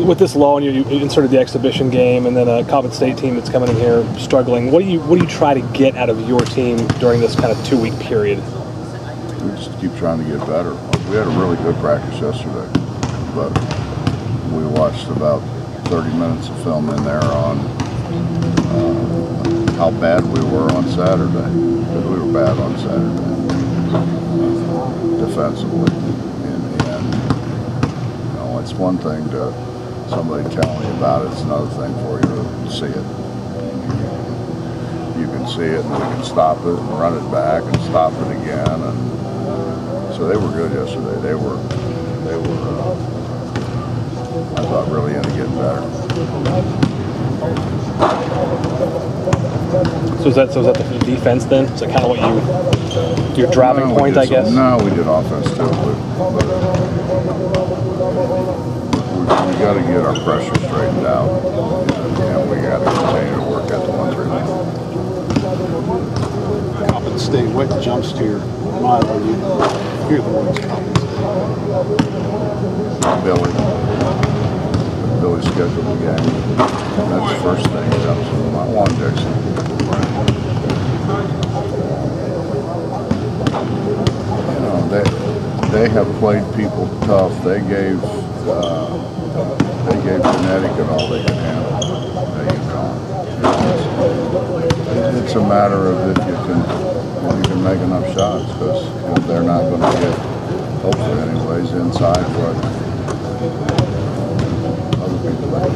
with this low, and you inserted the exhibition game, and then a Coppin State team that's coming in here struggling. What do you try to get out of your team during this kind of 2-week period? We just keep trying to get better. We had a really good practice yesterday, but we watched about 30 minutes of film in there on how bad we were on Saturday. Because we were bad on Saturday defensively, and it's one thing to somebody telling you about it, it's another thing for you to see it. You can see it, and we can stop it and run it back and stop it again, and so they were good yesterday. They were I thought really into getting better. So is that the defense then? Is that kind of what your driving point, I guess? No, we did offense too, but we got to get our pressure straightened out, and we got to continue to work at the 1-3 line. Coppin State, what jumps to your mind when you hear the words Coppin State? Billy scheduled the game. That's the first thing that jumps to my mind. Dixon. You know, they have played people tough. They gave Connecticut all they could handle. It's a matter of if you can make enough shots, because they're not going to get, hopefully anyways, inside what other people like.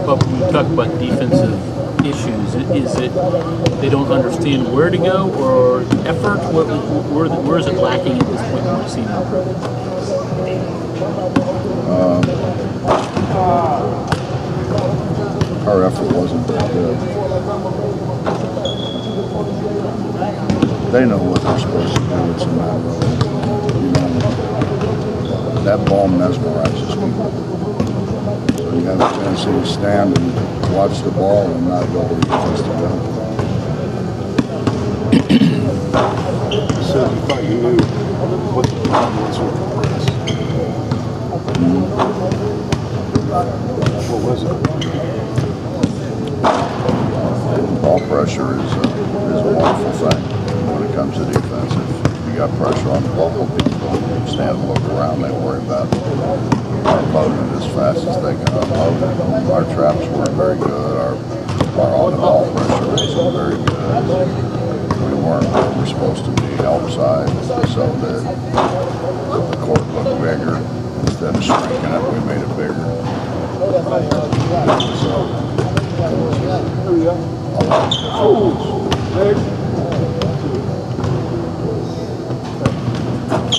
But when you talk about defensive issues, is it they don't understand where to go, or effort? Where is it lacking at this point in the season? Our effort wasn't that good. They know what they're supposed to do. It's a matter of, that ball mesmerizes people. So you have a tendency to stand and watch the ball and not go where you're supposed to go. So you thought you knew what the problem was with the press. What was it? Ball pressure is a wonderful thing when it comes to defense. If you got pressure on the ball, people don't stand and look around. They worry about unloading as fast as they can unload it. Our traps weren't very good. Our on-the-ball pressure wasn't very good. We weren't where we're supposed to be help side, so that the court looked bigger. Instead of shrinking it, we made it bigger. So,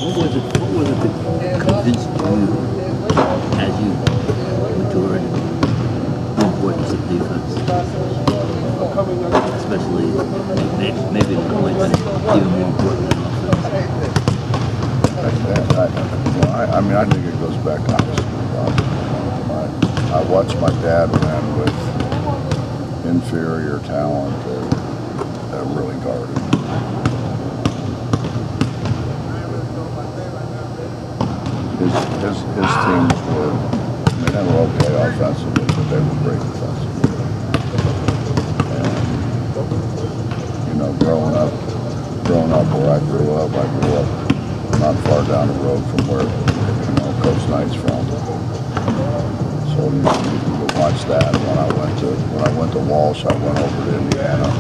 What was it that convinced you as you matured the importance of defense? Especially maybe the point that it's even more important than offense. I think it goes back to high school. I watched my dad win with inferior talent that really guarded. His teams were, they were okay offensively, but they were great defensively. And, growing up where I grew up not far down the road from where, Coach Knight's from. So you could watch that. When I went to Walsh, I went over to Indiana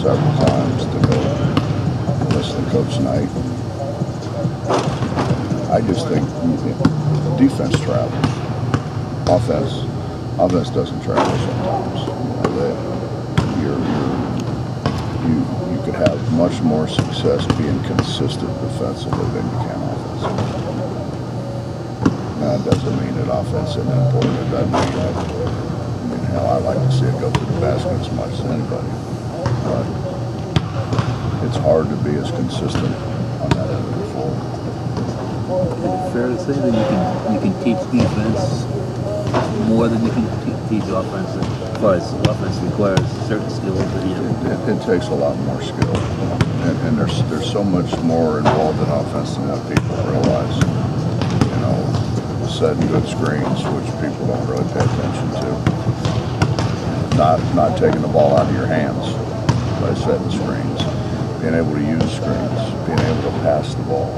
several times to go listen to Coach Knight. I just think defense travels. Offense doesn't travel sometimes. You could have much more success being consistent defensively than you can offensively. That doesn't mean that offense isn't important. It doesn't mean that. Hell, I like to see it go to the basket as much as anybody. But it's hard to be as consistent on that end of the floor. Is it fair to say that you can teach defense more than you can teach offense? As far as offense requires certain skills. It takes a lot more skill, and there's so much more involved in offense than what people realize. setting good screens, which people don't really pay attention to. Not taking the ball out of your hands by setting screens. Being able to use screens. Being able to pass the ball.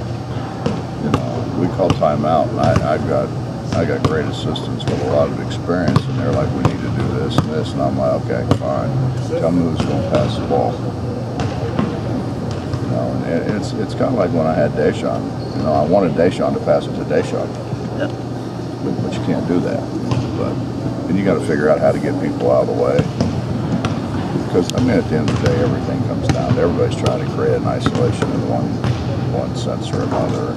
We call timeout, and I got great assistants with a lot of experience, and they're like, we need to do this and this, and I'm like, okay, fine. Tell me who's going to pass the ball. And it's kind of like when I had Deshaun. I wanted Deshaun to pass it to Deshaun. Yeah. But you can't do that. And you got to figure out how to get people out of the way. Because, at the end of the day, everything comes down to everybody's trying to create an isolation in one sense or another.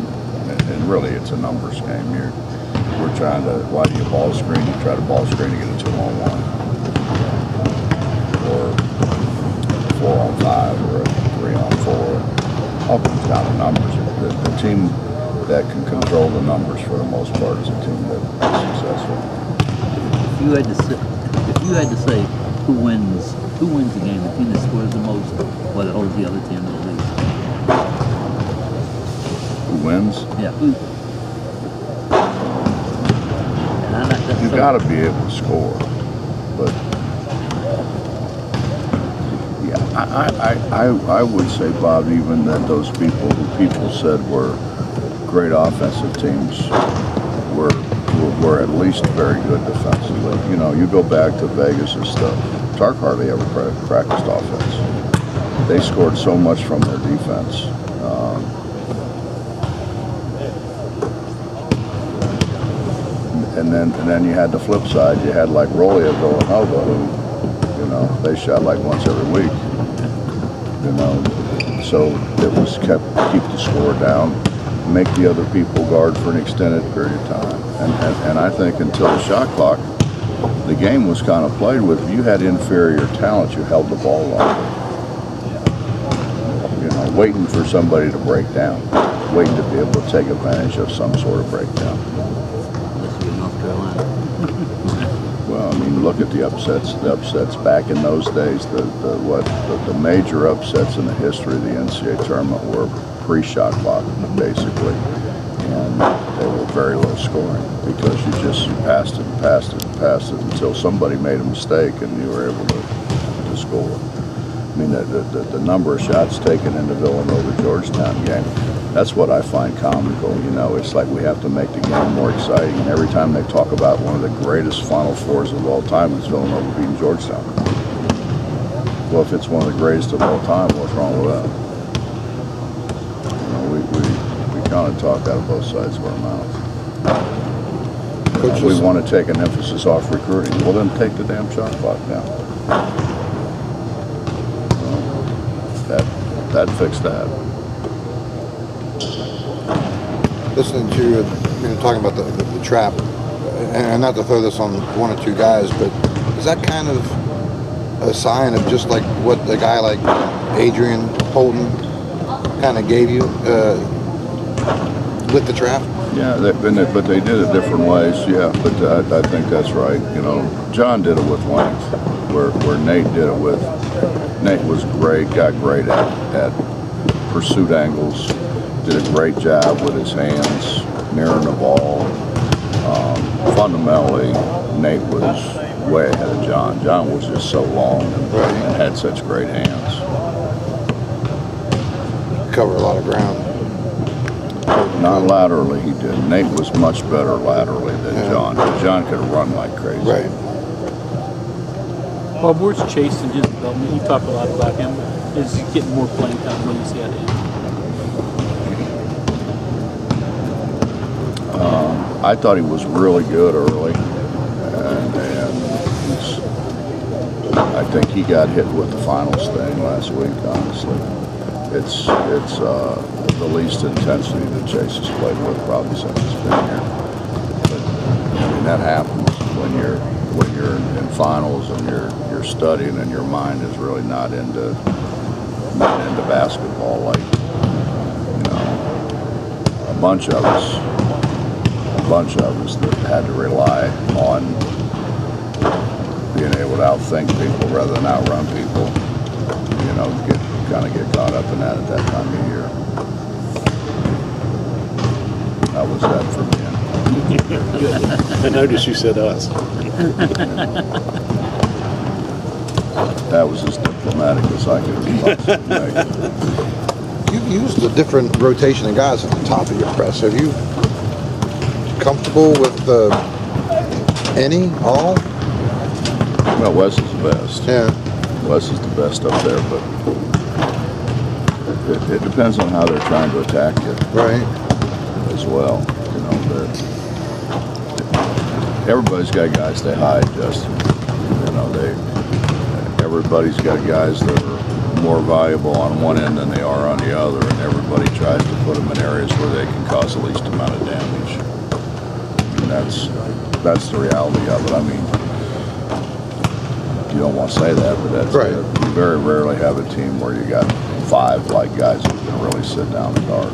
And really, it's a numbers game. We're trying to, why do you ball screen? You try to ball screen to get a 2-on-1. Or 4-on-5 or a 3-on-4. All comes down to numbers. The team that can control the numbers for the most part is a team that is successful. If you had to say who wins the game, the team that scores the most, or that holds the other team to the least? Who wins? Yeah. You got to be able to score, but yeah, I would say, Bob, even that those people who people said were great offensive teams were at least very good defensively. You go back to Vegas and stuff. Tark hardly ever practiced offense. They scored so much from their defense. And then you had the flip side. You had like Rolly at Villanova, who, they shot like once every week. So it was keep the score down, make the other people guard for an extended period of time. And I think until the shot clock, the game was kind of played with. If you had inferior talent, you held the ball longer. Waiting for somebody to break down, waiting to be able to take advantage of some sort of breakdown. North Carolina. Well, look at the upsets. The upsets back in those days. The major upsets in the history of the NCAA tournament were pre-shot clock, basically, and they were very low scoring because you passed it until somebody made a mistake and you were able to score. The number of shots taken in the Villanova-Georgetown game, that's what I find comical. It's like we have to make the game more exciting. And every time they talk about one of the greatest Final Fours of all time, it's Villanova beating Georgetown. Well, if it's one of the greatest of all time, what's wrong with that? We kind of talk out of both sides of our mouths. We want to take an emphasis off recruiting. Well, then take the damn shot clock down. That fixed that. Listening to you, talking about the trap, and not to throw this on one or two guys, but is that kind of a sign of just like what a guy like Adrian Holden kind of gave you with the trap? Yeah, but they did it different ways. Yeah, but I think that's right. John did it with length, where Nate did it with. Nate was great, got great at pursuit angles, did a great job with his hands, nearing the ball. Fundamentally, Nate was way ahead of John. John was just so long and had such great hands. Cover a lot of ground. Not laterally, he did. Nate was much better laterally than John. John could run like crazy. Right. Well, where's Chase in his development? You talk a lot about him. Is he getting more playing time when you see him? I thought he was really good early, and I think he got hit with the finals thing last week. Honestly, it's the least intensity that Chase has played with probably since he's been here. But that happens when you're in finals and you're studying and your mind is really not into basketball like a bunch of us that had to rely on being able to outthink people rather than outrun people. Get caught up in that at that time of year. That was that for me. I noticed you said us. That was as diplomatic as I could possibly make. You've used a different rotation of guys at the top of your press. Have you comfortable with any, all? Well, Wes is the best. Yeah. Wes is the best up there, but it depends on how they're trying to attack you Right. as well. You know, everybody's got guys they hide, Justin. You know, everybody's got guys that are more valuable on one end than they are on the other, and everybody tries to put them in areas where they can cause the least amount of damage. And that's the reality of it. I mean, you don't want to say that, but that's right. it. You very rarely have a team where you got 5 like guys who can really sit down and guard.